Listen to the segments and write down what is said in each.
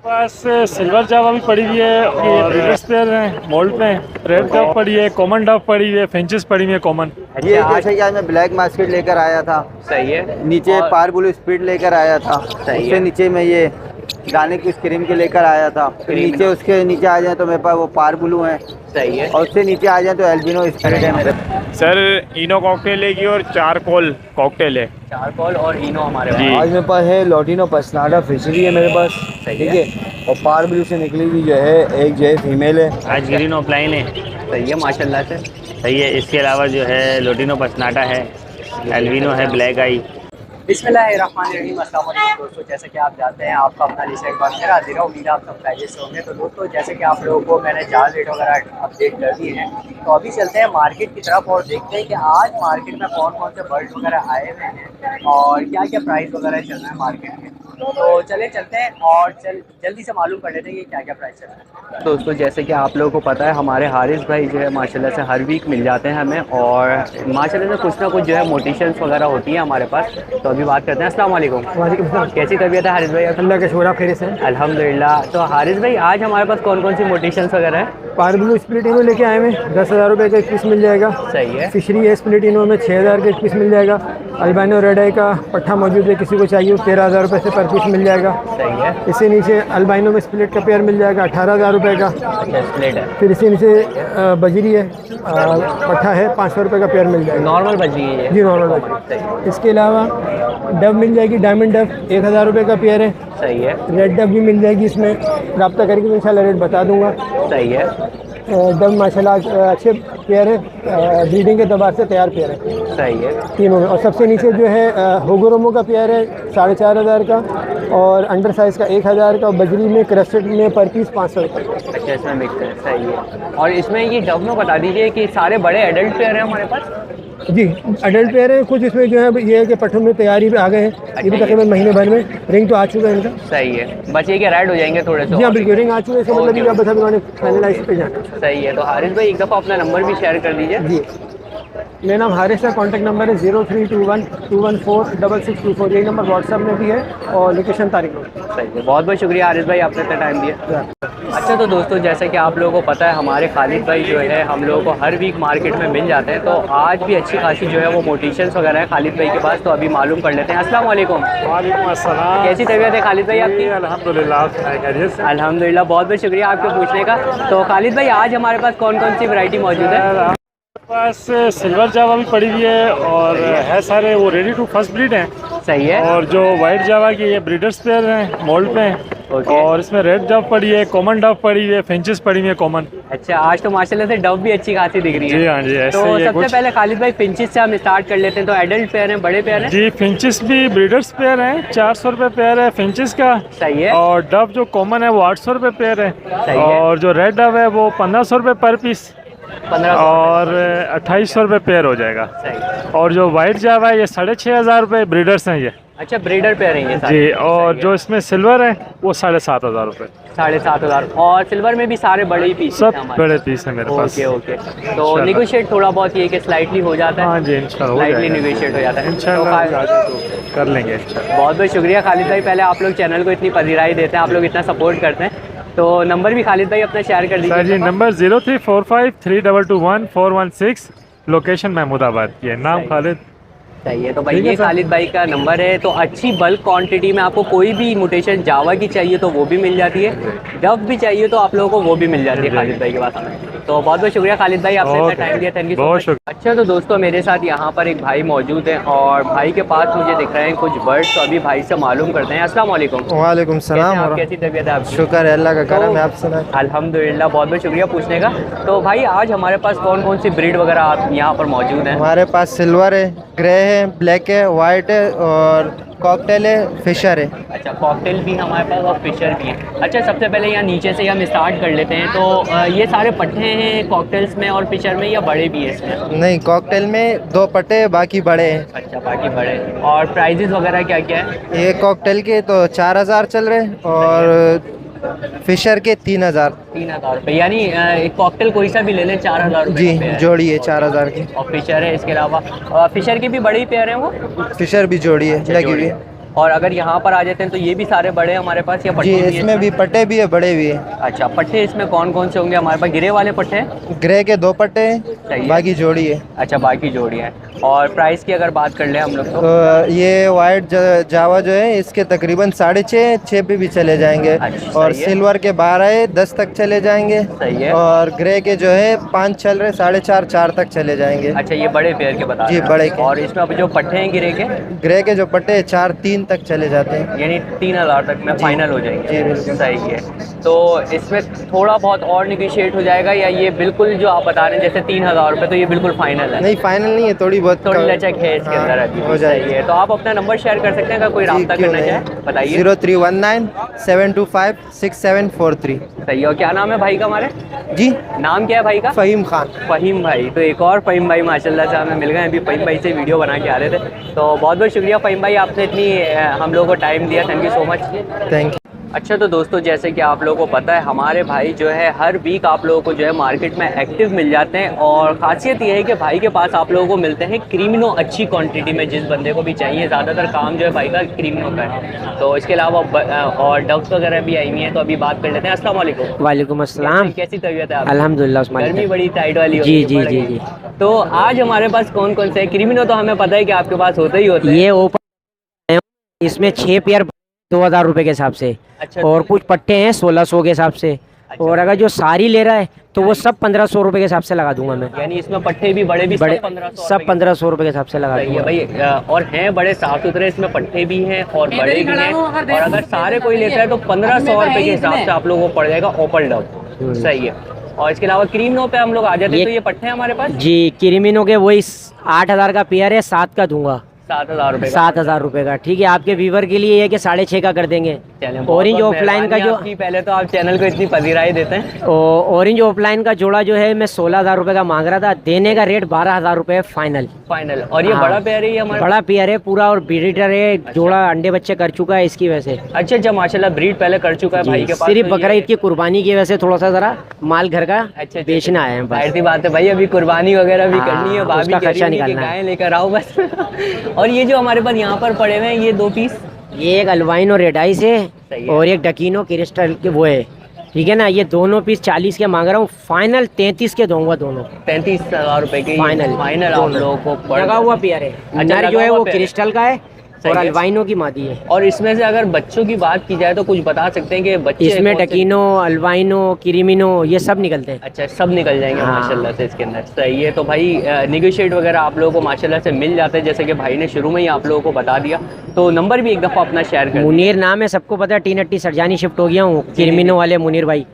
पास silver जावा भी पड़ी हुई है और ब्रीडर्स पेयर हैं मोल्ड पे। रेड डव पड़ी है, कॉमन डव पड़ी हुई है, फिंचेस पड़ी हुई है कॉमन। ये जैसे कि आज मैं ब्लैक मास्केट लेकर आया था। सही है। नीचे और पार ब्लू स्पीड लेकर आया था। सही उससे है। नीचे मैं ये दाने की स्क्रीम के लेकर आया था। फिर नीचे उसके नीचे आ जाए तो मेरे पास वो पार ब्लू है। सही है। और उससे नीचे आ जाए तो एल्बिनो स्प्रेड है मेरे। सर इनो कॉकटेल है और चारकोल कॉकटेल है। चारकोल और इनो हमारे जी। पास। आज मेरे पास है लोटिनो पसनाडा फिशरी है मेरे पास। सही ठीक है। है। और पार ब्लू से निकली हुई जो है एक जो है फीमेल है। आज ग्रीन ऑफलाइन है। सही है माशाल्लाह से। सही है। इसके अलावा जो है लोटिनो पसनाटा है, एल्विनो है ब्लैक आई। बिस्मिल्लाहिर्रहमानिर्रहीम। अस्सलाम वालेकुम दोस्तों, जैसे कि आप जानते हैं आपका अपना लिस्ट एक बार मेरा हाजिर है। उम्मीद है आप सब खैरियत से होंगे। तो दोस्तों जैसे कि आप लोगों को मैंने जाल रेट वगैरह अपडेट कर दिए हैं, तो अभी चलते हैं मार्केट की तरफ और देखते हैं कि आज मार्केट में कौन कौन से बर्ड वगैरह आए हुए हैं और क्या क्या प्राइस वगैरह चल रहा है मार्केट में। तो चले चलते हैं और जल्दी से मालूम कर लेते हैं कि क्या क्या प्राइस चल रहा है। दोस्तों जैसे कि आप लोगों को पता है हमारे हारिस भाई जो है माशाल्लाह से हर वीक मिल जाते हैं हमें, और माशाल्लाह से कुछ ना कुछ जो है मोटिशंस वगैरह होती है हमारे पास। तो अभी बात करते हैं। अस्सलाम वालेकुम। वालेकुम सलाम। कैसी तबीयत है हारिस भाई? अल्लाह का शुक्र, आप खैरियत से हैं? अल्हम्दुलिल्लाह। तो हारिस भाई आज हमारे पास कौन कौन सी मोटिशंस वगैरह है? पार ब्लू स्प्लिट इनो लेके आए हैं, 10,000 रुपये का एक पीस मिल जाएगा। सही है। फिशरी है स्प्लिट इनो में 6,000 का एक पीस मिल जाएगा। अल्बानो रेड आई का पट्ठा मौजूद है, किसी को चाहिए 13,000 रुपये से पर पीस मिल जाएगा। सही है। इससे नीचे अल्बाइनो में स्प्लिट का पेयर मिल जाएगा 18,000 रुपये का। स्प्लिट है। फिर इससे नीचे बजरी है, पट्ठा है, 500 रुपये का पेयर मिल जाएगा। नॉर्मल बजी है ये? जी नॉर्मल बजरी। इसके अलावा डब मिल जाएगी, डायमंड डब 1,000 रुपये का पेयर है। सही है। रेड डब भी मिल जाएगी, इसमें रब्ता करके तो इंशाल्लाह रेट बता दूंगा। सही है। डब माशाल्लाह अच्छे पेयर है, ब्रीडिंग के तबार से तैयार पेयर है सही है। तीनों में। और सबसे नीचे जो है होगोरोमो का पेयर है 4,500 का, और अंडर साइज़ का 1,000 का, और बजरी में क्रस्टेड में पर पीस 500 रुपये। अच्छा इसमें मिक्स है। सही है। और इसमें ये डब में बता दीजिए कि सारे बड़े एडल्ट पेयर हैं हमारे पास? जी अडल्ट पेयर है। कुछ इसमें जो है ये है कि पट्ठों में तैयारी भी आ गए हैं, ये भी तकरीबन महीने भर में रिंग तो आ चुका है इनका। सही है। बस ये कि रेड हो जाएंगे थोड़े से? जी हाँ बिल्कुल, रिंग आ चुके हैं, इसका मतलब ये बस अभी उन्होंने फाइनलाइज पे जाना। सही है। तो हारिस भाई एक दफ़ा अपना नंबर भी शेयर कर दीजिए। जी मेरा नाम हारिस है, कॉन्टैक्ट नंबर है 0321214624। यही नंबर व्हाट्सएप में भी है और लोकेशन तारीख में। सही है। बहुत बहुत शुक्रिया हारिस भाई, आपने इतना टाइम दिया। अच्छा तो दोस्तों जैसे कि आप लोगों को पता है हमारे खालिद भाई जो है हम लोगों को हर वीक मार्केट में मिल जाते हैं, तो आज भी अच्छी खासी जो है वो मोटिशंस वगैरह है खालिद भाई के पास। तो अभी मालूम कर लेते हैं। अस्सलाम वालेकुम। वालेकुम अस्सलाम। कैसी तबीयत है खालिद भाई आपकी? अल्हम्दुलिल्लाह खैरियत से। अल्हम्दुलिल्लाह। बहुत बहुत शुक्रिया आपको पूछने का। तो खालिद भाई आज हमारे पास कौन कौन सी वैरायटी मौजूद है? हमारे पास सिल्वर जावा भी पड़ी हुई है और है सारे वो रेडी टू फर्स्ट ब्रीड हैं। सही है। और जो वाइट जावा की ये ब्रीडर्स पेयर हैं मोल्ड पे हैं। ओके। और इसमें रेड डव पड़ी है, कॉमन डव पड़ी हुई है, फिंचेस पड़ी हुई है कॉमन। अच्छा आज तो माशाल्लाह से डव भी अच्छी खासी दिख रही है। जी हाँ जी, ऐसे तो ही है सबसे कुछ। पहले खालिद भाई फिंचेस से हम स्टार्ट कर लेते हैं। तो एडल्ट पेयर हैं, बड़े पेयर हैं? जी फिंचेस भी ब्रीडर्स पेयर हैं, 400 रुपये पेयर है फिंचेस का। सही है। और डव जो कॉमन है वो 800 रुपये पेयर है। सही है। और जो रेड डव है वो 1500 रुपये पर पीस 1500 और 2800 रुपये पेयर हो जाएगा। सही। और जो वाइट जावा है ये 6,500 रुपये ब्रीडर्स हैं ये। अच्छा ब्रीडर पेयर हैं ये सारे? जी। और जो इसमें सिल्वर है वो 7,500 रुपये। 7,500। और सिल्वर में भी सारे बड़े ही पीस सब बड़े पीस हैं मेरे पास। Okay okay. तो नेगोशिएट थोड़ा बहुत ये कि स्लाइटली हो जाता है? हाँ जी इंशाल्लाह हो स्लाइटली जाएगा। नेगोशिएट हो जाता है इंशाल्लाह तो कर लेंगे इंशाल्लाह। बहुत बहुत शुक्रिया खालिद भाई, पहले आप लोग चैनल को इतनी पजीराई देते हैं, आप लोग इतना सपोर्ट करते हैं। तो नंबर भी खालिद भाई अपना शेयर कर सर जी दीजिए। नंबर 0345321416, लोकेशन महमूदाबाद की है, नाम खालिद। सही है। तो भाई ठीक है ये सर। खालिद भाई का नंबर है। तो अच्छी बल्क क्वांटिटी में आपको कोई भी म्यूटेशन जावा की चाहिए तो वो भी मिल जाती है, डव भी चाहिए तो आप लोगों को वो भी मिल जाती है खालिद भाई के पास। तो बहुत बहुत शुक्रिया खालिद भाई, आपने इतना टाइम दिया। थैंक यू बहुत सो मच। अच्छा तो दोस्तों मेरे साथ यहाँ पर एक भाई मौजूद हैं और भाई के पास मुझे दिख रहे हैं कुछ बर्ड्स। तो अभी भाई से मालूम करते हैं। अस्सलाम वालेकुम। वालेकुम सलाम। कैसी तबीयत है आपकी? शुक्र है अल्लाह का करम है, आप सुनाएं। अल्हम्दुलिल्लाह। बहुत बहुत शुक्रिया पूछने का। तो भाई आज हमारे पास कौन कौन सी ब्रीड वगैरह आप यहाँ पर मौजूद हैं? हमारे पास सिल्वर है, ग्रे है, ब्लैक है, वाइट है, और कॉकटेल है, फिशर है। अच्छा कॉकटेल भी हमारे पास और फिशर भी है। अच्छा सबसे पहले यहाँ नीचे से हम स्टार्ट कर लेते हैं। तो ये सारे पट्टे हैं कॉकटेल्स में और फिशर में, या बड़े भी है इसमें? नहीं, कॉकटेल में 2 पट्टे, बाकी बड़े हैं। अच्छा बाकी बड़े। और प्राइजेस वगैरह क्या क्या है? ये कॉकटेल के तो 4,000 चल रहे हैं और फिशर के 3,000। 3,000 रुपये। यानी एक कॉकटेल कोई सा भी ले लें 4,000 जी रुपये का है। जोड़ी है 4,000 की। और फिशर है इसके अलावा? फिशर के भी बड़े ही पेयर हैं वो? फिशर भी जोड़ी है लगी हुई है। और अगर यहाँ पर आ जाते हैं तो ये भी सारे बड़े हैं हमारे पास या जी, पट्टे भी हैं इसमें भी पट्टे भी है, बड़े भी है। अच्छा, पट्टे इसमें कौन कौन से होंगे हमारे पास? गिरे वाले पट्टे हैं, ग्रे के 2 पट्टे सही हैं, है। बाकी जोड़ी है। अच्छा, बाकी जोड़ी है। और प्राइस की अगर बात कर लें हम लोग तो तो ये वाइट जावा जो है इसके तकरीबन 6.5 पे भी चले जाएंगे। अच्छा, और सही है। सिल्वर के 12-10 तक चले जाएंगे। सही है। और ग्रे के जो है 5 चल रहे, 4.5 तक चले जाएंगे। अच्छा, ये बड़े पेयर के बता जी, रहे हैं। बड़े के। और इसमें अब जो पट्टे हैं गिरे के, ग्रे के जो पट्टे 4-3 तक चले जाते हैं। यानी 3000 तक में फाइनल हो जाएंगे। जी, बिल्कुल। सही है। तो इसमें थोड़ा बहुत और निगोशिएट हो जाएगा या ये बिल्कुल जो आप बता रहे हैं जैसे 3000 रुपये, तो ये बिल्कुल फाइनल है? नहीं, फाइनल नहीं है, थोड़ी बहुत थोड़ी लचक है इसके अंदर अभी हो भी। सही जाएगी। है। तो आप अपना नंबर शेयर कर सकते हैं अगर कोई रब्ता करना चाहे, बताइए। 0319-725-6743। सही है। और क्या नाम है भाई का हमारे? जी, नाम क्या है भाई का? फ़हीम खान। फ़हीम भाई। तो एक और फ़हीम भाई माशाल्लाह से हमें मिल गए, अभी फ़हीम भाई से वीडियो बना के आ रहे थे। तो बहुत बहुत शुक्रिया फ़हीम भाई, आपने इतनी हम लोगों को टाइम दिया, thank you so much. Thank you. अच्छा, तो दोस्तों जैसे कि आप लोगों को पता है हमारे भाई जो है हर वीक आप लोगों को जो है मार्केट में एक्टिव मिल जाते हैं। और ख़ासियत ये है कि भाई के पास आप लोगों को मिलते हैं क्रीमिनो अच्छी क्वांटिटी में, जिस बंदे को भी चाहिए। ज़्यादातर काम जो है भाई का क्रीमिनो का है। तो इसके अलावा और डव्स वगैरह भी आई हुई हैं, तो अभी बात कर लेते हैं। अस्सलाम वालेकुम। वालेकुम अस्सलाम। कैसी तबीयत है आपकी? अल्हम्दुलिल्लाह उस्मान। गर्मी बड़ी टाइट वाली हो जी, रही है, जी, बढ़ जी, गई। जी। तो आज हमारे पास कौन कौन से है? क्रीमिनो तो हमें पता है कि आपके पास होते ही होते हैं। ये ओपन, इसमें 6 पेयर 2000 रुपए के हिसाब से, अच्छा, और कुछ पट्टे हैं 1600 के हिसाब से। अच्छा। और अगर जो सारी ले रहा है तो वो सब 1500 रुपए के हिसाब से लगा दूंगा मैं। यानी इसमें पट्टे भी बड़े भी बड़े सब 1500 सब 1500 रुपए के हिसाब से लगा सही है दूंगा। भाई। और हैं बड़े साफ सुथरे, इसमें पट्टे भी हैं और बड़े भी हैं। और अगर सारे कोई लेता है तो 1500 रुपए के हिसाब से आप लोगों को पड़ जाएगा ओपन डब। सही है। और इसके अलावा क्रीमिनो पे हम लोग आ जाते हैं, तो ये पट्टे हैं हमारे पास जी, क्रीमिनो के वही 8000 का पेयर है, 7 का दूंगा। 7000 रुपए का। 7000 रुपए का, ठीक है। आपके व्यूवर के लिए ये कि 6.5 का कर देंगे। चलें, ऑरेंज बहुत-बहुत ऑफलाइन का जो मेहरबानी आपकी। पहले तो आप चैनल को इतनी पजीराई देते हैं। ऑरेंज ऑफलाइन का जोड़ा जो है मैं 16000 रुपए का मांग रहा था, देने का रेट 12000 रुपए है फाइनल। फाइनल। और ये हाँ। बड़ा पेयर है हमारा? बड़ा पेयर है पूरा, और ब्रीडर है, जोड़ा अंडे बच्चे कर चुका है इसकी वजह से। अच्छा अच्छा, माशाल्लाह ब्रीड पहले कर चुका है भाई के पास। सिर्फ तो बकरा ये- ईद की कुर्बानी की वजह से थोड़ा सा जरा माल घर का अच्छा, बेचना आए हैं बस। जाहिर सी बात है भाई, अभी कुर्बानी वगैरह भी हाँ, करनी है, भाभी उसका कह रही खर्चा है कि निकालना है। गायें लेकर आओ बस। और ये जो हमारे पास यहाँ पर पड़े हुए हैं ये 2 पीस, ये एक अल्वाइन और रेडाइस सही है, है। और एक डकीनो क्रिस्टल के वो है, ठीक है ना। ये दोनों पीस 40 के मांग रहा हूँ, फाइनल 33 के दूंगा दोनों। 33,000 रुपए के फाइनल फाइनल आप लोगों को पड़ लगा हुआ पेयर है। अच्छा, नर लगा जो है हुआ वो पेयर है। क्रिस्टल का है सही और है। अल्वाइनो की मादी है। और इसमें से अगर बच्चों की बात की जाए तो कुछ बता सकते हैं कि बच्चे इसमें कौन से- डकीनो, अल्वाइनो, क्रीमिनो ये सब निकलते हैं। अच्छा, सब निकल जाएंगे हाँ। माशाल्लाह से इसके अंदर। सही है। तो भाई निगोशिएट वगैरह आप लोगों को माशाल्लाह से मिल जाते हैं, जैसे कि भाई ने शुरू में ही आप लोगों को बता दिया। तो नंबर भी एक दफ़ा अपना शेयर कर दीजिए। मुनीर नाम है, सबको पता है। टी नट्टी सरजानी शिफ्ट हो गया हूँ, क्रीमिनो वाले मुनीर भाई।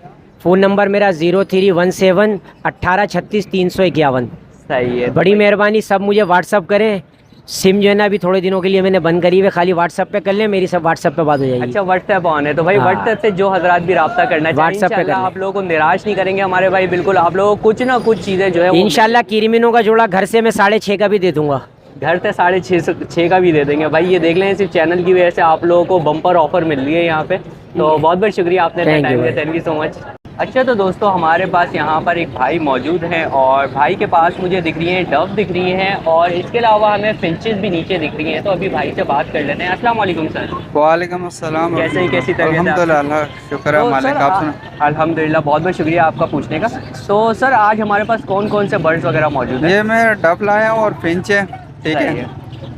फ़ोन नंबर मेरा 0317 18 36 351। सही है। बड़ी मेहरबानी, सब मुझे व्हाट्सअप करें। सिम जो है ना अभी थोड़े दिनों के लिए मैंने बंद करी हुई, खाली व्हाट्सअप पे कर लें, मेरी सब व्हाट्सअप पे बात हो जाएगी। अच्छा, व्हाट्सएप ऑन है तो भाई हाँ। व्हाट्सएप से जो हजरात भी रब्ता करना चाहिए, WhatsApp पे कर इंशाल्लाह लें। आप लोगों को निराश नहीं करेंगे हमारे भाई, बिल्कुल आप लोगों को कुछ ना कुछ चीज़ें जो है वो इंशाल्लाह क्रीमिनो का जोड़ा घर से मैं 6.5 का भी दे दूंगा। घर से 6.5 का भी दे देंगे भाई। ये देख लें, सिर्फ चैनल की वजह से आप लोगों को बम्पर ऑफर मिल रही है यहाँ पे। तो बहुत बहुत शुक्रिया, आपने Thank you टाइम दिया, भाई। Thank you so much. अच्छा, तो दोस्तों हमारे पास यहाँ पर एक भाई मौजूद हैं और भाई के पास मुझे दिख रही हैं डव दिख रही हैं, और इसके अलावा हमें फिंचेस भी नीचे दिख रही हैं। तो अभी भाई से बात कर लेते हैं। अस्सलाम वालेकुम सर। वालेकुम अस्सलाम। कैसी तबीयत है आपकी? अल्हम्दुलिल्लाह, शुक्र है तो मालिक। सर, आप सुना? अल्हम्दुलिल्लाह, बहुत बहुत शुक्रिया आपका पूछने का। तो सर आज हमारे पास कौन कौन से बर्ड्स वगैरह मौजूद हैं? ये मैं डफ लाया हूँ और फिंच है, ठीक सही है।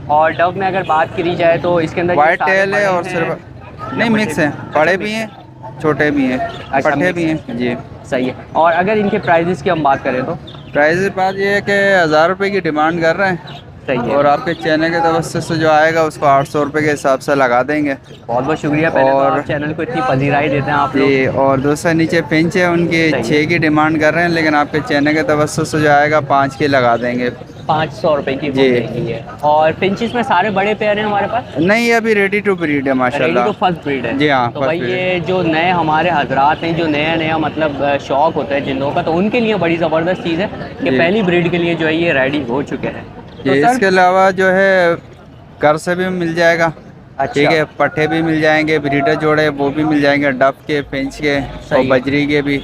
और डव में अगर बात करी जाए तो इसके अंदर वाइट जो सारे टेल है बड़े और हैं- सिर्फ नहीं मिक्स है, बड़े भी हैं छोटे भी हैं, अच्छा, पट्टे mix भी हैं जी। सही है। और अगर इनके प्राइजेस की हम बात करें तो प्राइस की बात ये है कि 1000 रुपये की डिमांड कर रहे हैं, सही है। और आपके चैनल के तवस्सुस से जो आएगा उसको 800 रुपये के हिसाब से लगा देंगे। बहुत बहुत शुक्रिया, पहले तो और- आप चैनल को इतनी पजीराई देते हैं आप लोग। जी, और दूसरा नीचे फिंच है, उनकी सही है। 6 की डिमांड कर रहे हैं, लेकिन आपके चैनल के तवस्सुस से जो आएगा 5 की लगा देंगे। 500 रुपए की जी। है। और फिंचेस में सारे बड़े पेयर हैं हमारे पास। नहीं, अभी रेडी टू ब्रीड है माशाल्लाह। तो फर्स्ट ब्रीड है। जी हाँ, तो first भाई breed ये जो नए हमारे हजरात हैं, जो नया नया मतलब शौक होता है जिन लोगों का, तो उनके लिए बड़ी ज़बरदस्त चीज़ है कि जी। पहली ब्रीड के लिए जो है ये रेडी हो चुके हैं। तो ये सर- इसके अलावा जो है घर से भी मिल जाएगा, अच्छा। ठीक है। पट्टे भी मिल जाएंगे, ब्रीडर जोड़े वो भी मिल जाएंगे, डफ के, फिंच के और सही है। बजरी के भी,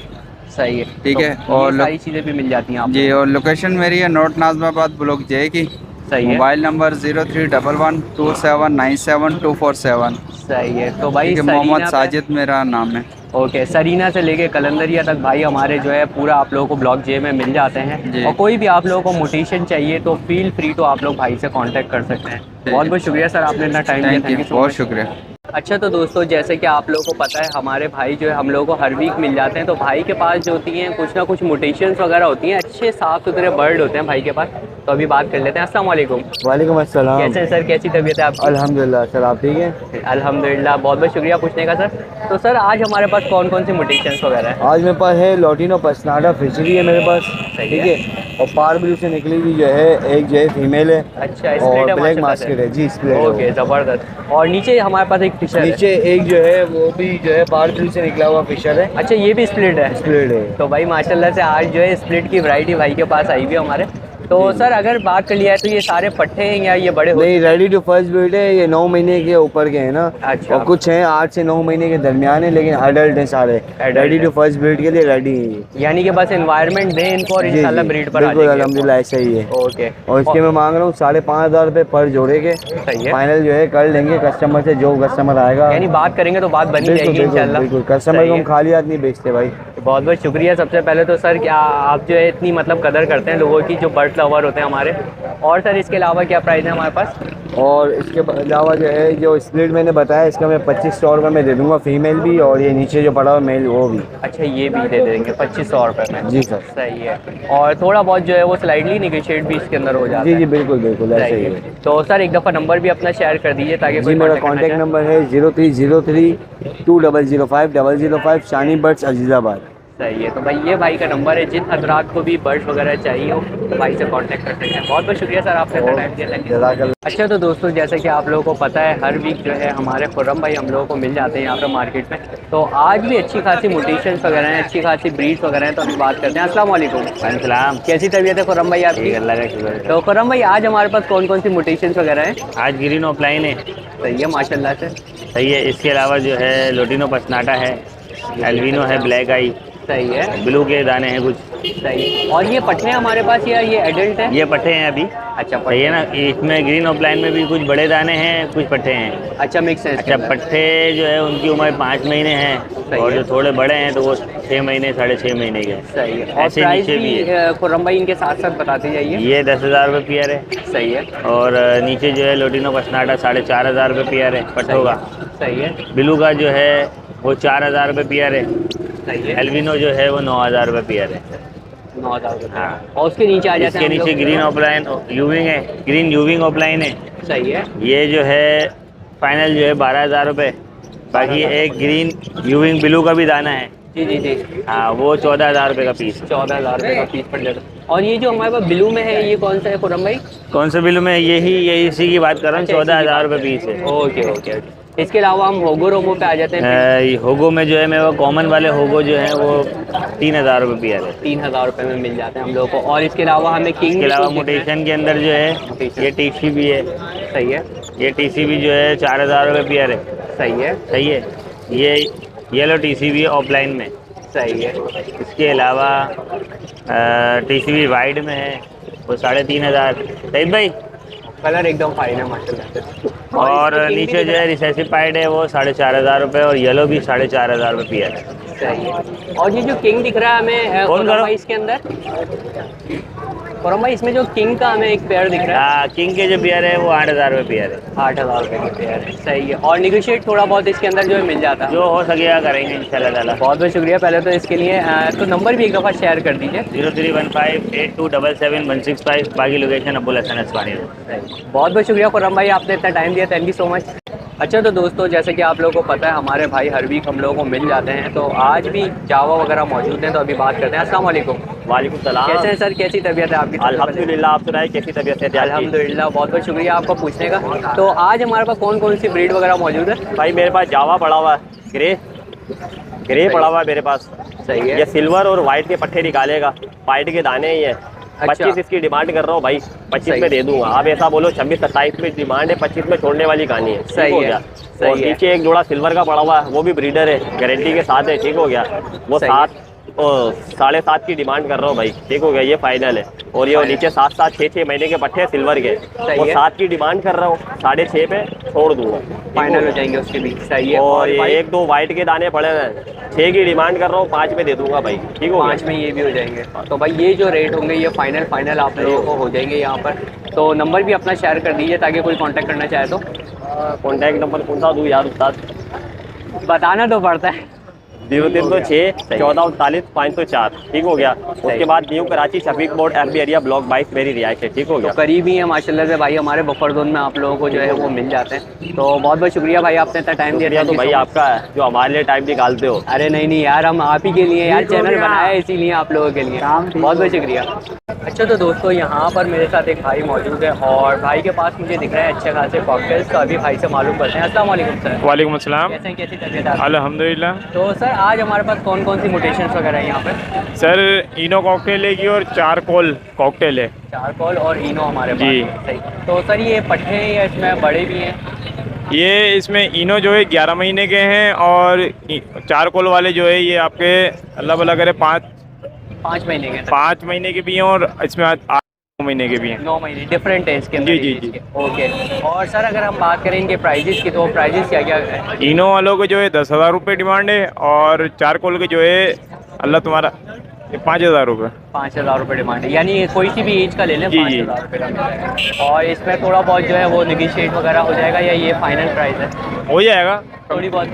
सही है। ठीक तो है। और और सारी चीज़ें भी मिल जाती हैं आप जी। और लोकेशन मेरी है नॉर्थ नाज़माबाद ब्लॉक जे की, सही है। Mobile number 031127972447। सही है। तो भाई ठीक है, सरीना मोहम्मद पे- साजिद मेरा नाम है। ओके, सरीना से लेके कलंदरिया तक भाई हमारे जो है पूरा आप लोगों को ब्लॉक जे में मिल जाते हैं। जी। और कोई भी आप लोगों को मोटिवेशन चाहिए तो फील फ्री तो आप लोग भाई से कांटेक्ट कर सकते हैं। बहुत बहुत शुक्रिया सर, आपने इतना टाइम दिया। Thank you, thank you. बहुत शुक्रिया। अच्छा, तो दोस्तों जैसे कि आप लोगों को पता है हमारे भाई जो है हम लोगों को हर वीक मिल जाते हैं। तो भाई के पास जो होती हैं कुछ ना कुछ मोटेशंस वगैरह होती हैं, अच्छे साफ़ सुथरे बर्ड होते हैं भाई के पास। तो अभी बात कर लेते हैं। अस्सलाम वालेकुम। वालेकुम अस्सलाम। कैसे हैं सर, कैसी तबीयत है आपकी? अल्हम्दुलिल्लाह सर, आप ठीक हैं? अल्हम्दुलिल्लाह, बहुत बहुत शुक्रिया पूछने का सर। तो सर आज हमारे पास कौन कौन सी मोटेशंस वगैरह है? आज मेरे पास है लोटिनो पसनाडा फिशरी है मेरे पास, सही ठीक है। है। और पार ब्लू से निकली हुई जो है एक जो है फीमेल है, अच्छा, स्प्लिट और है ब्लैक माशाल्लाह से। मास्केट है जी, स्प्लिट है। ओके, ज़बरदस्त। और नीचे हमारे पास एक फिशर है। नीचे एक जो है वो भी जो है पार ब्लू से निकला हुआ फिशर है, अच्छा, ये भी स्प्लिट है। स्प्लिट है। तो भाई माशाल्लाह से आज जो है स्प्लिट की वैरायटी भाई के पास आई हुई है हमारे। तो सर अगर बात कर लिया है तो ये सारे पट्टे हैं या ये बड़े नहीं, रेडी टू फर्स्ट ब्रीड है। ये 9 महीने के ऊपर के हैं ना। अच्छा। और कुछ हैं 8 से 9 महीने के दरमियान है, लेकिन अडल्ट हैं सारे। Adult रेडी है। टू फर्स्ट ब्रीड के लिए रेडी हैं ये। यानी कि बस एनवायरनमेंट दें इनको और जी, इंशाल्लाह जी, ब्रीड पर आ बिल्कुल जाएंगे। अल्हम्दुलिल्लाह ऐसा ही है। ओके। और इसके मैं मांग रहा हूँ 5,500 रुपये पर जोड़े के। सही है। फाइनल जो है कर लेंगे कस्टमर से, जो कस्टमर आएगा। यानी बात करेंगे तो बात बनी बिल्कुल जाएगी बिल्कुल इंशाल्लाह। बिल्कुल, कस्टमर सही को हम है। खाली हाथ नहीं बेचते भाई। बहुत बहुत शुक्रिया। सबसे पहले तो सर क्या आप जो है इतनी मतलब कदर करते हैं लोगों की जो बर्ड लवर होते हैं हमारे। और सर इसके अलावा क्या प्राइस है हमारे पास? और इसके अलावा जो है जो स्प्लिट मैंने बताया इसका मैं 2500 रुपये में दे दूंगा, फीमेल भी और ये नीचे जो पड़ा हुआ मेल वो भी। अच्छा, ये भी दे देंगे 2500 रुपये में? जी सर। सही है। और थोड़ा बहुत जो है वो स्लाइडली निगोशिएट भी इसके अंदर हो जाता जी है। जी बिल्कुल बिल्कुल ऐसे सही ही है। है। तो सर एक दफ़ा नंबर भी अपना शेयर कर दीजिए ताकि जी, कोई मेरा contact करना कॉन्टैक्ट चाहे। नंबर है 03032005 शानी बर्ड्स अजीज़ाबाद। सही है। तो भाई ये भाई का नंबर है, जिन हजरात को भी बर्ड्स वगैरह चाहिए हो तो भाई से कांटेक्ट कर सकते हैं। बहुत बहुत शुक्रिया सर, आपने इतना टाइम दिया। Thank you. जज़ाकल्लाह। अच्छा, तो दोस्तों जैसे कि आप लोगों को पता है हर वीक जो है हमारे खुर्रम भाई हम लोगों को मिल जाते हैं यहाँ पे मार्केट में। तो आज भी अच्छी खासी मोटिवेशंस वगैरह हैं, अच्छी खासी ब्रीड्स वगैरह हैं। तो अभी बात करते हैं। अस्सलाम वालेकुम। सलाम। कैसी तबीयत है खुर्रम भाई आपकी? अल्लाह का शुक्र है। तो खुर्रम भाई आज हमारे पास कौन कौन सी मोटिवेशंस वगैरह हैं? आज ग्रीन ऑफलाइन है। सही है माशाल्लाह से। सही है। इसके अलावा जो है लोटिनो पसनाटा है, एल्विनो है, ब्लैक आई, सही है। ब्लू के दाने हैं कुछ। सही। और ये पट्टे हैं हमारे पास या ये एडल्ट है? ये पट्टे हैं अभी। अच्छा, सही है ना। इसमें ग्रीन ऑफलाइन में भी कुछ बड़े दाने हैं, कुछ पट्टे हैं। अच्छा, मिक्स है इसके अच्छा, अंदर। पट्टे जो है उनकी उम्र 5 महीने हैं और है। जो थोड़े बड़े हैं तो वो 6 महीने 6.5 महीने के हैं। सही है। और ऐसे प्राइस नीचे भी है। खुर्रम भाई इनके साथ साथ बताते जाइए। ये 10,000 रुपये पेयर है। सही है। और नीचे जो है लोटिनो पसनाटा 4,500 रुपये पेयर है पट्टों का। सही है। ब्लू का जो है वो 4,000 रुपये पेयर है। सही है। एल्विनो जो है वो 9,000 रुपये पेयर है। 9,000 रुपये। हाँ। और उसके नीचे आ जाते इसके हैं हम नीचे लोग। ग्रीन ऑफलाइन यूविंग है, ग्रीन यूविंग ऑफलाइन है। सही है। ये जो है फाइनल जो है 12,000 रुपये। बाकी एक ग्रीन यूविंग ब्लू का भी दाना है। जी जी जी। हाँ, वो 14,000 रुपये का पीस। 14,000 रुपये का पीस पड़ जाता है। और ये जो हमारे पास ब्लू में है ये कौन सा है खुर्रम भाई? कौन से ब्लू में? यही इसी की बात कर रहा हूँ। अच्छा, इसी की 14,000 रुपये बात पीस है। Okay okay okay. इसके अलावा हम होगो रोमो पे आ जाते हैं। ये होगो में जो है मेरे वो कॉमन वाले होगो जो हैं वो 3,000 रुपये पेयर है। 3,000 रुपये में मिल जाते हैं हम लोग को। और इसके अलावा हमें किंग इसके अलावा मोटेशन के अंदर जो है ये टीसी भी है। सही है। ये टीसी भी जो है 4,000 रुपये पेयर है। सही है। सही है। ये येलो टीसी भी ऑफलाइन में। सही है। इसके अलावा टीसी भी वाइड में है वो 3,500। सही भाई। कलर एकदम फाइन है माशाल्लाह से। और इसमें king नीचे भी जो है रिसेसिव पाइड है वो 4,500 रुपये और येलो भी 4,500 रुपये पेयर है। सही है। और ये जो किंग दिख रहा है हमें कौन खुर्रम करो? भाई इसके अंदर खुर्रम भाई इसमें जो किंग का हमें एक पेयर दिख रहा है। हाँ, किंग के जो पेयर है वो 8,000 रुपये पेयर है। 8,000 रुपये का पेयर है। सही है। और निगोशिएट थोड़ा बहुत इसके अंदर जो है मिल जाता है। जो हो सकेगा करेंगे इंशाल्लाह ताला। बहुत बहुत शुक्रिया पहले तो इसके लिए। तो नंबर भी एक दफ़ा शेयर कर दीजिए। 03158277 बाकी लोकेशन अब्बुल हसन अस्वानी। बहुत बहुत शुक्रिया खुर्रम भाई, आपने इतना टाइम दिया। Thank you so much. अच्छा, तो दोस्तों जैसे कि आप लोगों को पता है हमारे भाई हर वीक हम लोगों को मिल जाते हैं। तो आज भी जावा वगैरह मौजूद हैं। तो अभी बात करते हैं। अस्सलाम वालेकुम। वालेकुम सलाम। कैसे हैं सर, कैसी तबीयत है आपकी? अल्हम्दुलिल्लाह, आप सुनाए कैसी तबीयत है? अल्हम्दुलिल्लाह, बहुत बहुत शुक्रिया आपका पूछने का। तो आज हमारे पास कौन कौन सी ब्रीड वगैरह मौजूद है? भाई मेरे पास जावा पड़ा हुआ है, ग्रे पड़ा हुआ है मेरे पास। सही है। ये सिल्वर और वाइट के पट्टे निकालेगा, वाइट के दाने ही है। अच्छा। 25 इसकी डिमांड कर रहा हूँ भाई, 25 में दे दूंगा। आप ऐसा बोलो 26-27 में डिमांड है, 25 में छोड़ने वाली कहानी है। सही ठीक हो है, गया। सही और है। नीचे एक जोड़ा सिल्वर का पड़ा हुआ है, वो भी ब्रीडर है, गारंटी के साथ है। ठीक हो गया। वो सही 7 7.5 की डिमांड कर रहा हूँ भाई, ठीक हो गया, ये फाइनल है। और ये नीचे 7-7, 6-6 महीने के पट्टे सिल्वर के, और 7 की डिमांड कर रहा हूँ, 6.5 पे छोड़ दूंगा, फाइनल हो जाएंगे उसके भी। सही है। और ये भाई 1-2 वाइट के दाने पड़े हैं, 6 की डिमांड कर रहा हूँ, 5 पे दे दूंगा भाई, ठीक हो 5 में ये भी हो जाएंगे। तो भाई ये जो रेट होंगे ये फाइनल आप लोगों को हो जाएंगे यहाँ पर। तो नंबर भी अपना शेयर कर दीजिए ताकि कोई कांटेक्ट करना चाहे तो। कॉन्टैक्ट नंबर कौन सा दूँ यार उस्ताद? बताना तो पड़ता है। 0306-1439-504, ठीक हो गया। उसके बाद न्यू कराची शफीक मोड FB एरिया ब्लॉक 22 मेरी रिहाइश है, ठीक हो गया। करीब ही है माशाल्लाह से भाई, हमारे बफर जोन में आप लोगों को जो है वो मिल जाते हैं। तो बहुत बहुत शुक्रिया भाई, आपने इतना टाइम दिया। तो भाई आपका है जो हमारे लिए टाइम निकालते हो। अरे नहीं यार, हम आप ही के लिए यार चैनल बनाया है, इसीलिए आप लोगों के लिए बहुत बहुत शुक्रिया। अच्छा तो दोस्तों यहाँ पर मेरे साथ एक भाई मौजूद है और भाई के पास मुझे दिख रहा है अच्छे खासे कॉकटेल्स। तो अभी भाई से मालूम करते हैं। अस्सलाम वालेकुम सर। वालेकुम अस्सलाम। कैसे हैं, कैसी तबीयत है? अल्हम्दुलिल्लाह। तो सर आज हमारे पास कौन कौन सी मोटेशंस वगैरह है यहाँ पे? सर इनो कॉकटेल है की और चारकोल कॉकटेल है। चारकोल और इनो हमारे पास जी। है। सही। तो सर ये पट्टे हैं या इसमें बड़े भी हैं? ये इसमें इनो जो है 11 महीने के हैं और चारकोल वाले जो है ये आपके अल्लाह भला करे 5 महीने के? 5 महीने के भी हैं और इसमें 8 महीने के भी हैं। 9 महीने डिफरेंट है इसके अंदर। जी। ओके। और सर अगर हम बात करें इनके प्राइजेस की तो प्राइजेस क्या क्या है? इनो वालों के जो है 10,000 रुपये डिमांड है और चारकोल के जो है अल्लाह तुम्हारा 5,000 रुपये। 5,000 रुपये डिमांड है, यानी कोई सी भी एज का ले लें जी। 5,000 रुपये का मिल जाएगा। और इसमें थोड़ा बहुत जो है वो निगोशिएट वगैरह हो जाएगा या ये फाइनल प्राइस है? हो जाएगा, थोड़ी बहुत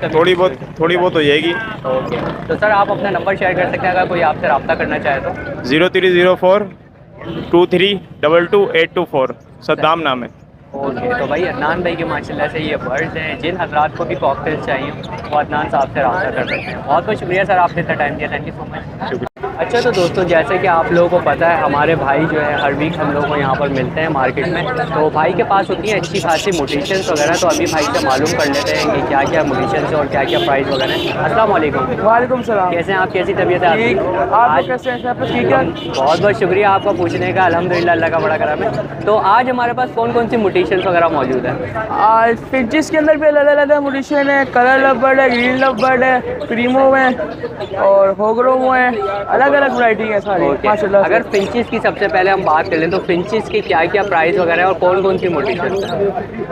थोड़ी बहुत हो जाएगी। ओके। तो सर आप अपना नंबर शेयर कर सकते हैं अगर कोई आपसे रब्ता करना चाहे तो। 0304-2322-824 सद्दाम नाम है। ओके। तो भाई अदनान भाई के माशाल्लाह से ये बर्ड्स हैं, जिन हजरात को भी कॉकटेल्स चाहिए वो अदनान साहब से रब्ता कर सकते हैं। बहुत बहुत शुक्रिया सर, आपने इतना टाइम दिया, थैंक यू सो मच। अच्छा तो दोस्तों जैसे कि आप लोगों को पता है हमारे भाई जो है हर वीक हम लोग को यहाँ पर मिलते हैं मार्केट में। तो भाई के पास होती हैं अच्छी खासी मोटेशंस वगैरह। तो अभी भाई से मालूम कर लेते हैं कि क्या क्या मोटेशंस और क्या क्या प्राइस वगैरह है। अस्सलाम वालेकुम। वालेकुम सलाम। कैसे हैं आप, कैसी तबीयत है आपकी? आप कैसे हैं? सब ठीक है? बहुत बहुत शुक्रिया आपका पूछने का, अल्हम्दुलिल्लाह अल्लाह का बड़ा करम है। तो आज हमारे पास कौन कौन सी मोटेशंस वगैरह मौजूद है? आज फिंचिस के अंदर भी अलग अलग मोडिशन है, कलर लवबर्ड है, ग्रीन लवबर्ड है, प्रीमो है और होगरोमो है, अलग अलग वैरायटी है सारी माशाल्लाह। अगर फिंचिस की सबसे पहले हम बात कर लें तो फिंचिस की क्या क्या प्राइस वगैरह है और कौन कौन सी मोटेशन?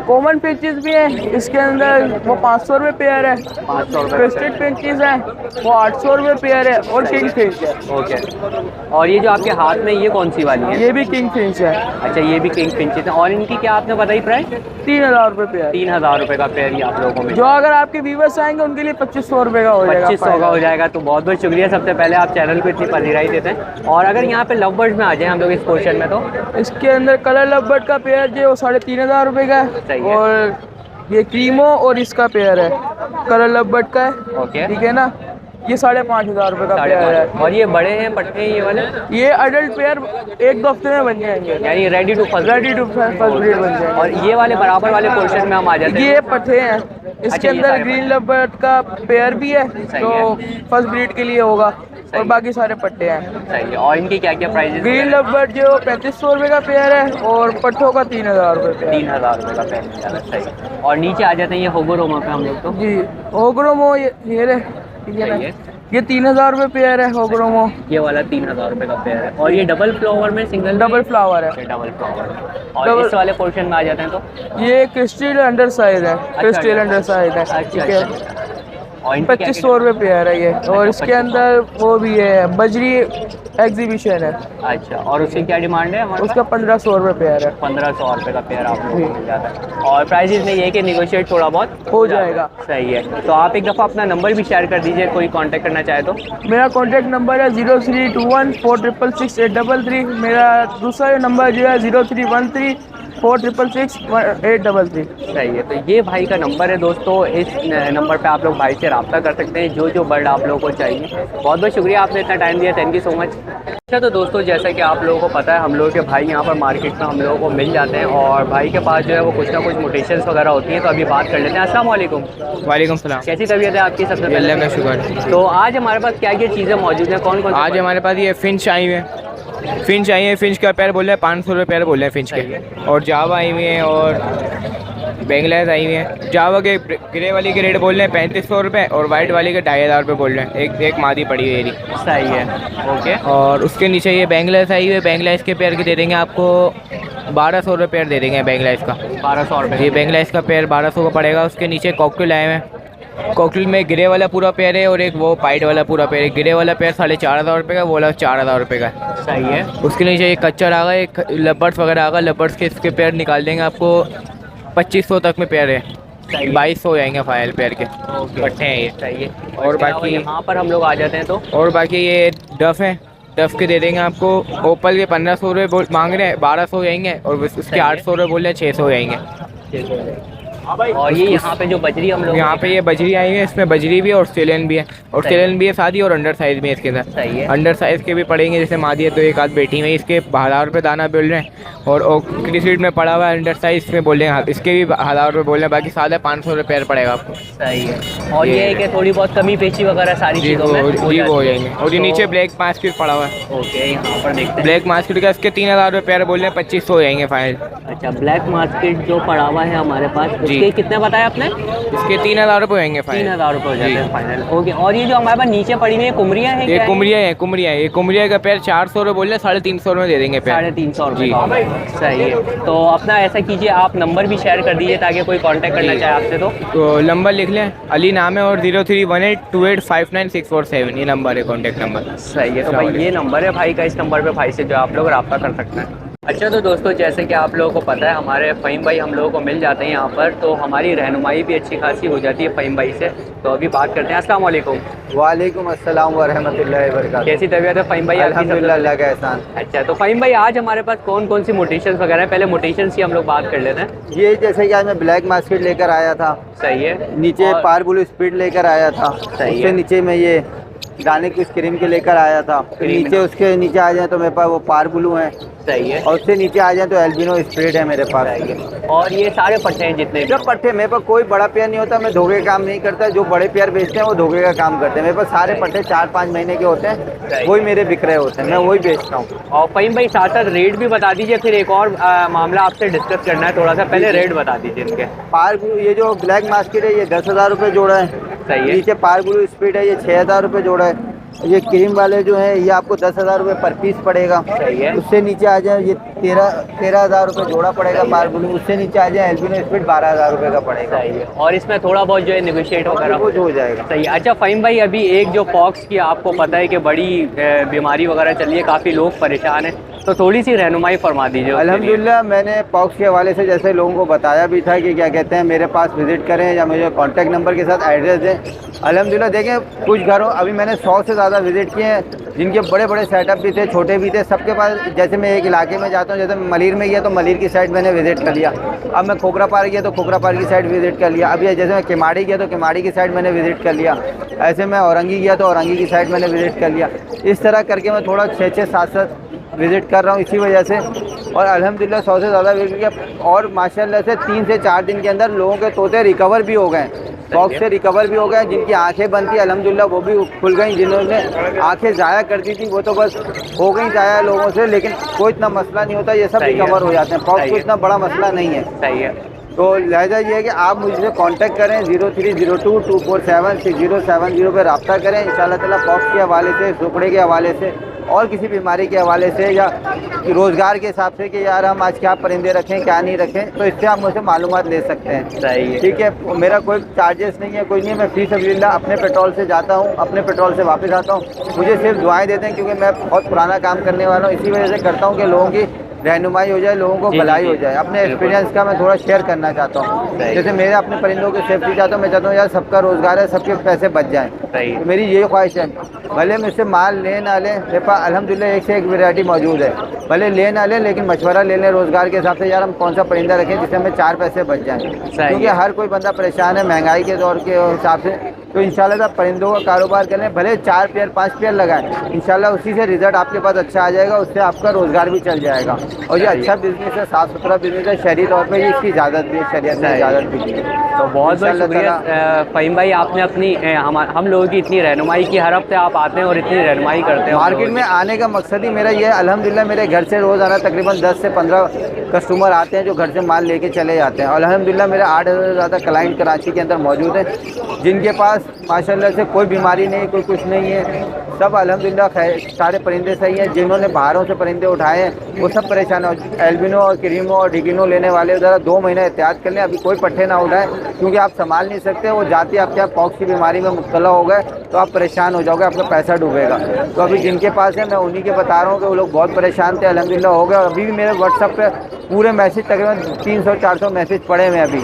कॉमन फिंचिस भी है, इसके अंदर वो 500 रुपये पेयर है। 500 रुपये। क्रिस्टेड फिंचिस है वो 800 रुपये पेयर है और किंग फिंच है। ओके। और ये जो आपके हाथ में ये कौन सी वाली है? ये भी किंग फिंच है। अच्छा ये भी किंग फिंचिस है। और इनकी क्या आपने बताई प्राइस? 3,000 रुपये पेयर। 3,000 रुपये का पेयर ही आप लोगों को मिल जो अगर आपके व्यूवर्स आएंगे उनके लिए 2,500 रुपये का हो जाएगा। 2,500 का हो जाएगा। तो बहुत बहुत शुक्रिया, सबसे पहले आप चैनल को इतनी पजीराई देते हैं। और अगर यहाँ पे लव बर्ड्स में आ जाए हम लोग इस पोर्शन में तो इसके अंदर कलर लव बर्ड का पेयर जो है वो 3,500 रुपये का सही है। है। और ये क्रीमो और इसका पेयर है, कलर लव बर्ड का है। ओके। ठीक है ना, ये 5,500 रुपये का पेयर है। 5,500। और ये बड़े हैं पट्टे ये वाले? ये अडल्ट पेयर 1-2 हफ्ते में बन जाएंगे, यानी ready to first ready to first breed बन जाएंगे। और ये वाले बराबर वाले पोर्शन में हम आ जाते हैं। ये पट्टे हैं, इसके अच्छा, ये अंदर सारे ग्रीन लव बर्ड का पेयर भी है जो फर्स्ट ब्रीड के लिए होगा और बाकी सारे पट्टे हैं। सही है। और इनकी क्या क्या प्राइस? ग्रीन लव बर्ड जो 3,500 रुपये का पेयर है और पट्टों का 3,000 रुपये पेयर। 3,000 रुपये का पेयर मिल जाता है। सही। और नीचे आ जाते हैं ये होगोरोमा पे हम लोग तो। जी होगरोमो ये ले, ठीक है ना, सही है। ये 3,000 रुपये पेयर है होगरोमो। ये वाला 3,000 रुपये का पेयर है। और ये डबल फ्लावर में सिंगल? डबल फ्लावर है। Double flower. और इस वाले पोर्शन में आ जाते हैं तो ये क्रिस्टल अंडर साइज है, क्रिस्टल अंडर साइज है। अच्छा ठीक है, अच्छा। और इनकी क्या- 2,500 रुपये पेयर है ये। और इसके अंदर वो भी है बजरी एग्जीबिशन है, अच्छा। और उसकी क्या डिमांड है हमारे? उसका 1,500 रुपये पेयर है। 1,500 रुपये का पेयर आप लोगों को मिल जाता है। और प्राइजेस में ये है कि निगोशिएट थोड़ा बहुत हो जाएगा। सही है। तो आप एक दफ़ा अपना नंबर भी शेयर कर दीजिए, कोई कांटेक्ट करना चाहे तो। मेरा कॉन्टैक्ट नंबर है 0321466833। मेरा दूसरा नंबर जो है 0313466833। सही है। तो ये भाई का नंबर है दोस्तों, इस नंबर पे आप लोग भाई से रब्ता कर सकते हैं जो बर्ड आप लोगों को चाहिए। बहुत बहुत शुक्रिया, आपने इतना टाइम दिया, थैंक यू सो मच। अच्छा तो दोस्तों जैसा कि आप लोगों को पता है हम लोगों के भाई यहाँ पर मार्केट में हम लोगों को मिल जाते हैं और भाई के पास जो है वो कुछ ना कुछ मोटेशंस वगैरह होती हैं। तो अभी बात कर लेते हैं। अस्सलाम वालेकुम। वालेकुम सलाम। कैसी तबीयत है आपकी? सबसे पहले अल्लाह का शुक्र। तो आज हमारे पास क्या क्या चीज़ें मौजूद हैं, कौन कौन? आज हमारे पास ये फिंच आई हुई है, फिंच का पैर बोल रहे हैं 500 रुपये पैर बोल रहे हैं फिंच के। और जावा आई हुई है और बेंगलादेश आई हुई हैं। जावा के ग्रे वाली के रेट बोल रहे हैं 3500 रुपये और वाइट वाली के 2500 रुपये बोल रहे हैं। एक मादी पड़ी हुई है। सही है, ओके। और उसके नीचे ये बेंगलादेश आई हुई है। बेंगलादेश के पेयर के दे देंगे आपको 1200 रुपये पेयर दे देंगे बेंगलादेश का। 1200 रुपये। ये बेंगलादेश का पेयर 1200 का पड़ेगा। उसके नीचे कॉकटेल आए हुए हैं। कॉकटेल में ग्रे वाला पूरा पेयर है और एक वो वाइट वाला पूरा पेयर है। ग्रे वाला पेयर 4500 रुपये का, वो वाला 4000 रुपये का। सही है। उसके नीचे एक कच्चर आ गया, एक लबर्ड्स वगैरह आ गया। लबर्ड्स के इसके पेयर निकाल देंगे आपको 2500 तक में पेयर है। 2200 हो जाएंगे फाइनल पेयर के पट्टे हैं ये। सही है। और बाकी यहाँ पर हम लोग आ जाते हैं तो और बाकी ये डफ है। डफ के दे देंगे आपको ओपल के 1500 रुपये मांग रहे हैं, 1200 हो जाएंगे। और उसके 800 रुपये बोल रहे हैं, 600 हो जाएंगे। और ये यहाँ पे जो बजरी हम लोग यहाँ पे ये बजरी आई है। इसमें बजरी भी है और ऑस्ट्रेलियन भी है। ऑस्ट्रेलियन भी है सादी और अंडर साइज़ भी है इसके अंदर। सही है। अंडर साइज़ के भी पड़ेंगे, जैसे मादी है तो एक आध बेटी में इसके 1000 रुपये दाना बोल रहे हैं। और ओकरी सीट में पड़ा हुआ है अंडर साइज़ में बोल रहे हैं, इसके भी 1000 रुपये बोल रहे हैं। बाकी 500 रुपये पेयर पड़ेगा आपको। सही है। और ये है कि थोड़ी बहुत कमी पेशी वगैरह सारी चीज़ों में हो जाएंगे। और ये नीचे ब्लैक मास्किट पड़ा हुआ है। ओके, यहाँ पर देखते हैं। ब्लैक मास्किट का इसके 3000 रुपये पेयर बोल रहे हैं, 2500 हो जाएंगे फाइनल। अच्छा, ब्लैक मार्केट जो पड़ा हुआ है हमारे पास, इसके कितने बताया आपने? इसके 3000 रुपये होंगे फाइनल। 3000 रुपये हो जाते हैं फाइनल। ओके। और ये जो हमारे पास नीचे पड़ी हुई है कुमरियाँ हैं, ये कुमरिया है। कुमरिया है। ये कुमरिया का पेयर 400 रुपये बोल रहे हैं, 350 रुपये दे देंगे पेयर। 350 रुपये। सही है। तो अपना ऐसा कीजिए, आप नंबर भी शेयर कर दीजिए ताकि कोई कांटेक्ट करना चाहे आपसे तो नंबर लिख लें, अली नाम है और 031828596447 ये नंबर है, कॉन्टैक्ट नंबर। सही है। तो भाई ये नंबर है भाई का, इस नंबर पे भाई से जो आप लोग रब्ता कर सकते हैं। अच्छा, तो दोस्तों जैसे कि आप लोगों को पता है हमारे फ़हीम भाई हम लोगों को मिल जाते हैं यहाँ पर, तो हमारी रहनुमाई भी अच्छी खासी हो जाती है फ़हीम भाई से। तो अभी बात करते हैं। अस्सलाम वालेकुम। वालेकुम अस्सलाम वरहमतुल्लाहि वबरकातुहू। कैसी तबीयत है फ़हीम भाई? अल्हम्दुलिल्लाह, अल्लाह का एहसान। अच्छा, तो फ़हीम भाई आज हमारे पास कौन कौन सी मोटेशंस वगैरह है? पहले मोटेशंस की हम लोग बात कर लेते हैं। ये जैसे कि आज मैं ब्लैक मास्किट लेकर आया था। सही है। नीचे पार ब्लू स्पीड लेकर आया था। सही उससे है। नीचे में ये दाने की क्रीम के लेकर आया था। फिर नीचे उसके नीचे आ जाए तो मेरे पास वो पार ब्लू है। सही है। और उससे नीचे आ जाए तो एल्बिनो स्प्रेड है मेरे पास। सही है। और ये सारे पट्टे हैं जितने भी? सब पट्टे। मेरे पास कोई बड़ा पेयर नहीं होता, मैं धोखे का काम नहीं करता। जो बड़े पेयर बेचते हैं वो धोखे का काम करते हैं। मेरे पास सारे पट्टे 4-5 महीने के होते हैं, वही मेरे बिक रहे होते हैं, मैं वही बेचता हूँ। और फ़हीम भाई साथ साथ रेट भी बता दीजिए, फिर एक और मामला आपसे डिस्कस करना है थोड़ा सा। पहले रेट बता दीजिए इनके। पार ब्लू ये जो ब्लैक मास्किट है ये 10,000 रुपये जोड़ा है। सही है। नीचे पार ब्लू स्पीड है ये 6,000 रुपये जोड़ा है। ये क्रीम वाले जो है ये आपको 10,000 रुपये पर पीस पड़ेगा। सही है। उससे नीचे आ जाए ये 13,000 रुपये जोड़ा पड़ेगा पार ब्लू। उससे नीचे आ जाए एल्बिनो स्पीड 12,000 रुपये का पड़ेगा। सही है। और इसमें थोड़ा बहुत जो है नेगोशिएट वगैरह कुछ हो जाएगा। सही है। अच्छा फ़हीम भाई, अभी एक जो पॉक्स की आपको पता है कि बड़ी बीमारी वगैरह चल रही है, काफ़ी लोग परेशान हैं, तो थोड़ी सी रहनुमाई फरमा दीजिए। अल्हम्दुलिल्लाह मैंने पॉक्स के हवाले से जैसे लोगों को बताया भी था कि क्या कहते हैं मेरे पास विज़िट करें या मुझे कॉन्टैक्ट नंबर के साथ एड्रेस दें। अल्हम्दुलिल्लाह देखें कुछ घरों अभी मैंने 100 से ज़्यादा विज़िट किए हैं, जिनके बड़े बड़े सेटअप भी थे, छोटे भी थे, सबके पास। जैसे मैं एक इलाके में जाता हूँ, जैसे मलिर में गया तो मलिर की साइड मैंने विज़िट कर लिया। अब मैं खोखरा पार्क गया तो खोखरा पार्क की साइड विज़िट कर लिया। अभी जैसे मैं किमाड़ी गया तो किमाड़ी की साइड मैंने विज़िट कर लिया। ऐसे मैं औरंगी गया तो औरंगी की साइड मैंने विज़िट कर लिया। इस तरह करके मैं थोड़ा 6-6, 7-7 विज़िट कर रहा हूँ इसी वजह से। और अल्हम्दुलिल्लाह 100 से ज़्यादा विज़िट किया और माशाल्लाह से 3 से 4 दिन के अंदर लोगों के तोते रिकवर भी हो गए, बॉक्स से रिकवर भी हो गए। जिनकी आंखें बंद थी अल्हम्दुलिल्लाह वो भी खुल गई। जिन्होंने आंखें ज़ाया करती थी वो तो बस हो गई ज़ाया लोगों से, लेकिन कोई इतना मसला नहीं होता, ये सब रिकवर हो जाते हैं। बॉक्स को इतना बड़ा मसला नहीं है। सही है। तो लिहाजा ये है कि आप मुझसे कांटेक्ट करें 0302247607 पे रब्ता करें। इंशाअल्लाह ताला पॉक्स के हवाले से, सुपड़े के हवाले से और किसी बीमारी के हवाले से या रोज़गार के हिसाब से कि यार हम आज क्या परिंदे रखें क्या नहीं रखें, तो इससे आप मुझसे मालूमात ले सकते हैं। सही है। ठीक है। मेरा कोई चार्जेस नहीं है, कुछ नहीं। मैं फी सबिलिल्लाह अपने पेट्रोल से जाता हूँ, अपने पेट्रोल से वापस आता हूँ। मुझे सिर्फ दुआएं देते हैं क्योंकि मैं बहुत पुराना काम करने वाला हूँ। इसी वजह से करता हूँ कि लोगों की रहनुमाई हो जाए, लोगों को भलाई हो जाए। अपने एक्सपीरियंस का मैं थोड़ा शेयर करना चाहता हूँ। जैसे मेरे अपने परिंदों की सेफ्टी चाहता हूँ, मैं चाहता हूँ यार सबका रोज़गार है, सबके पैसे बच जाएँ। तो मेरी ये ख्वाहिश है। भले मुझसे माल ले ना लें, मेरे पास अल्हम्दुलिल्लाह एक से एक वैरायटी मौजूद है। भले ले ना लें लेकिन मशवरा ले लें रोज़गार के हिसाब से, यार हम कौन सा परिंदा रखें जिससे हमें 4 पैसे बच जाएँ। क्योंकि हर कोई बंदा परेशान है महंगाई के दौर के हिसाब से। तो इंशाल्लाह आप परिंदों का कारोबार करें, भले 4 पेयर 5 पेयर लगाएं, इंशाल्लाह उसी से रिजल्ट आपके पास अच्छा आ जाएगा, उससे आपका रोजगार भी चल जाएगा। और ये अच्छा बिजनेस है, साफ सुथरा बिजनेस है, शहरी तौर पर इसकी इजाज़त भी है, शरीयत में इजाज़त भी है। तो बहुत बहुत शुक्रिया फ़हीम भाई, आपने अपनी हम लोगों की इतनी रहनुमाई की। हर हफ्ते आप आते हैं और इतनी रहनुमाई करते हैं। मार्केट में आने का मकसद ही मेरा ये है, अल्हम्दुलिल्लाह मेरे घर से रोज़ाना तकरीबन 10 से 15 कस्टमर आते हैं जो घर से माल लेके चले जाते हैं। अल्हम्दुलिल्लाह मेरे 8,000 से ज़्यादा क्लाइंट कराची के अंदर मौजूद हैं, जिनके पास माशाल्लाह से कोई बीमारी नहीं, कोई कुछ नहीं है, सब अल्हम्दुलिल्लाह सारे परिंदे सही हैं। जिन्होंने बाहरों से परिंदे उठाए हैं वो सब परेशान हो। एल्बिनो और क्रीमो और डिगिनो लेने वाले ज़रा 2 महीने एहतियात कर लें, अभी कोई पट्टे ना उठाएं, क्योंकि आप संभाल नहीं सकते। वो जाती आपके यहाँ पॉक्स की बीमारी में मुब्तला हो गए तो आप परेशान हो जाओगे, आपका पैसा डूबेगा। तो अभी जिनके पास है मैं उन्हीं के बता रहा हूँ कि वो लोग बहुत परेशान थे, अल्हम्दुलिल्लाह हो गए। और अभी भी मेरे व्हाट्सअप पे पूरे मैसेज तकरीबन 300-400 मैसेज पड़े हुए अभी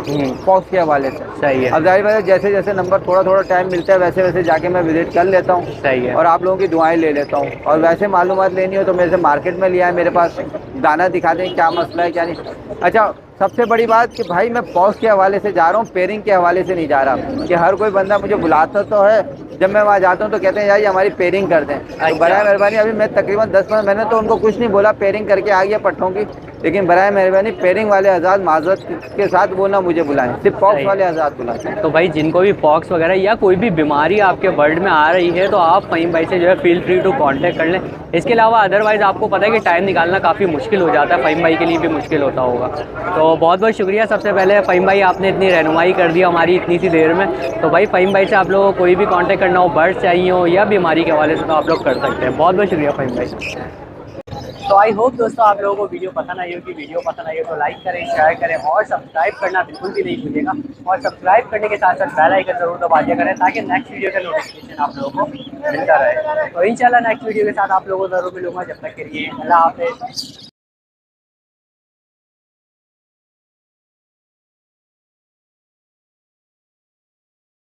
पॉक्स के हवाले से। सही है। अब जाहिर बात है जैसे जैसे नंबर थोड़ा टाइम मिलता है वैसे वैसे जाके मैं विजिट कर लेता हूँ। सही है। और आप लोगों की दुआएं ले लेता हूँ। और वैसे मालूमात लेनी हो तो मेरे से मार्केट में लिया है, मेरे पास दाना दिखा दें क्या मसला है क्या नहीं। अच्छा, सबसे बड़ी बात कि भाई मैं पॉक्स के हवाले से जा रहा हूँ, पेयरिंग के हवाले से नहीं जा रहा। कि हर कोई बंदा मुझे बुलाता तो है, जब मैं वहाँ जाता हूँ तो कहते हैं यार ये हमारी पेयरिंग कर दें। तो बराए मेहरबानी, अभी मैं तकरीबन 10-15 मैंने तो उनको कुछ नहीं बोला, पेयरिंग करके आ गया पट्टों की, लेकिन बराए मेहरबानी पेयरिंग वाले आज़ाद माजरत के साथ वो ना मुझे बुलाएं, सिर्फ पॉक्स वाले आज़ाद बुलाएं। तो भाई जिनको भी पॉक्स वगैरह या कोई भी बीमारी आपके वर्ल्ड में आ रही है तो आप फ़हीम भाई से जो है फील फ्री टू कांटेक्ट कर लें। इसके अलावा अदरवाइज़ आपको पता है कि टाइम निकालना काफ़ी मुश्किल हो जाता है, फ़हीम भाई के लिए भी मुश्किल होता होगा। तो बहुत बहुत शुक्रिया सबसे पहले फ़हीम भाई, आपने इतनी रहनुमाई कर दी हमारी इतनी सी देर में। तो भाई फ़हीम भाई से आप लोगों को कोई भी कांटेक्ट करना हो, बर्ड चाहिए हो या बीमारी के हवाले से, तो आप लोग कर सकते हैं। बहुत बहुत शुक्रिया फ़हीम भाई। तो आई होप दोस्तों आप लोगों को वीडियो पसंद आई होगी। वीडियो पसंद आई हो तो लाइक करें, शेयर करें और सब्सक्राइब करना बिल्कुल भी नहीं भूलिएगा। और सब्सक्राइब करने के साथ साथ बेल आइकन जरूर दबा दिया करें ताकि नेक्स्ट वीडियो का नोटिफिकेशन आप लोगों को मिलता रहे। तो इंशाल्लाह नेक्स्ट वीडियो के साथ आप लोगों को ज़रूर मिलूंगा। जब तक के लिए अल्लाह हाफ़िज़।